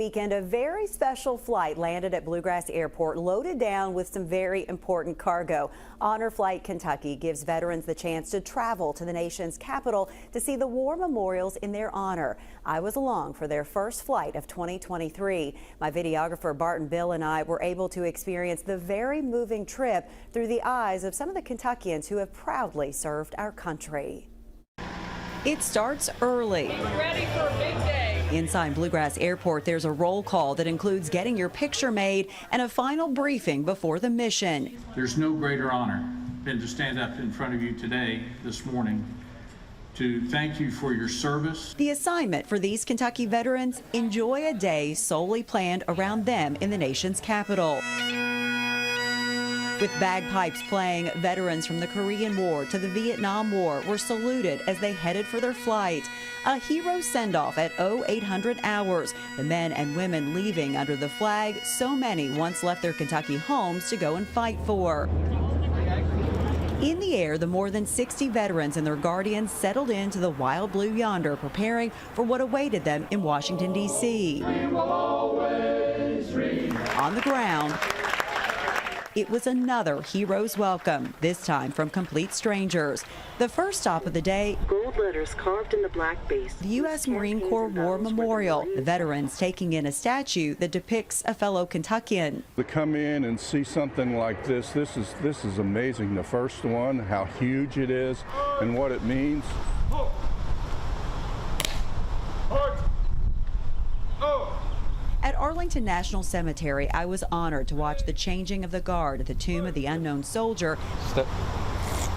Weekend, a very special flight landed at Bluegrass Airport loaded down with some very important cargo. Honor Flight Kentucky gives veterans the chance to travel to the nation's capital to see the war memorials in their honor. I was along for their first flight of 2023. My videographer Barton Bill and I were able to experience the very moving trip through the eyes of some of the Kentuckians who have proudly served our country. It starts early. We're ready for a big day. Inside Bluegrass Airport, there's a roll call that includes getting your picture made and a final briefing before the mission. There's no greater honor than to stand up in front of you today, this morning, to thank you for your service. The assignment for these Kentucky veterans: enjoy a day solely planned around them in the nation's capital. With bagpipes playing, veterans from the Korean War to the Vietnam War were saluted as they headed for their flight. A hero send-off at 0800 hours. The men and women leaving under the flag so many once left their Kentucky homes to go and fight for. In the air, the more than 60 veterans and their guardians settled into the wild blue yonder, preparing for what awaited them in Washington, D.C. On the ground, it was another hero's welcome, this time from complete strangers. The first stop of the day, gold letters carved in the black base. The U.S. Marine Corps War Memorial. The veterans taking in a statue that depicts a fellow Kentuckian. To come in and see something like this is amazing. The first one, how huge it is and what it means. At Arlington National Cemetery, I was honored to watch the changing of the guard at the Tomb of the Unknown Soldier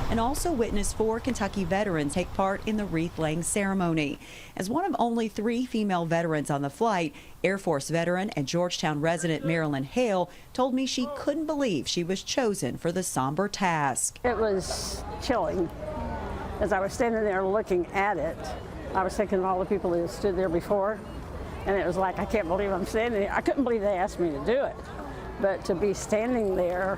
and also witness 4 Kentucky veterans take part in the wreath-laying ceremony. As one of only 3 female veterans on the flight, Air Force veteran and Georgetown resident Marilyn Hale told me she couldn't believe she was chosen for the somber task. It was chilling. As I was standing there looking at it, I was thinking of all the people who stood there before. And it was like, I can't believe I'm standing here. I couldn't believe they asked me to do it. But to be standing there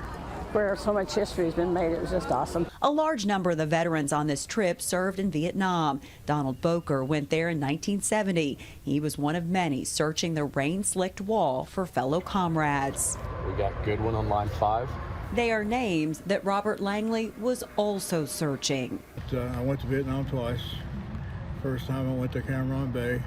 where so much history has been made, it was just awesome. A large number of the veterans on this trip served in Vietnam. Donald Boker went there in 1970. He was one of many searching the rain-slicked wall for fellow comrades. We got Goodwin on line 5. They are names that Robert Langley was also searching. I went to Vietnam twice. First time I went to Cam Ranh Bay.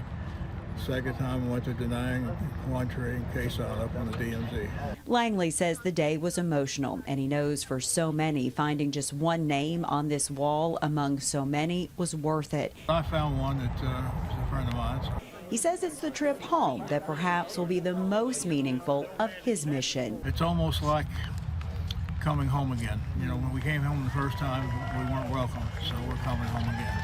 Second time I went to Da Nang, Quang Tri, and Khe Sanh up on the DMZ. Langley says the day was emotional, and he knows for so many, finding just one name on this wall among so many was worth it. I found one that was a friend of mine. He says it's the trip home that perhaps will be the most meaningful of his mission. It's almost like coming home again. You know, when we came home the first time, we weren't welcome, so we're coming home again.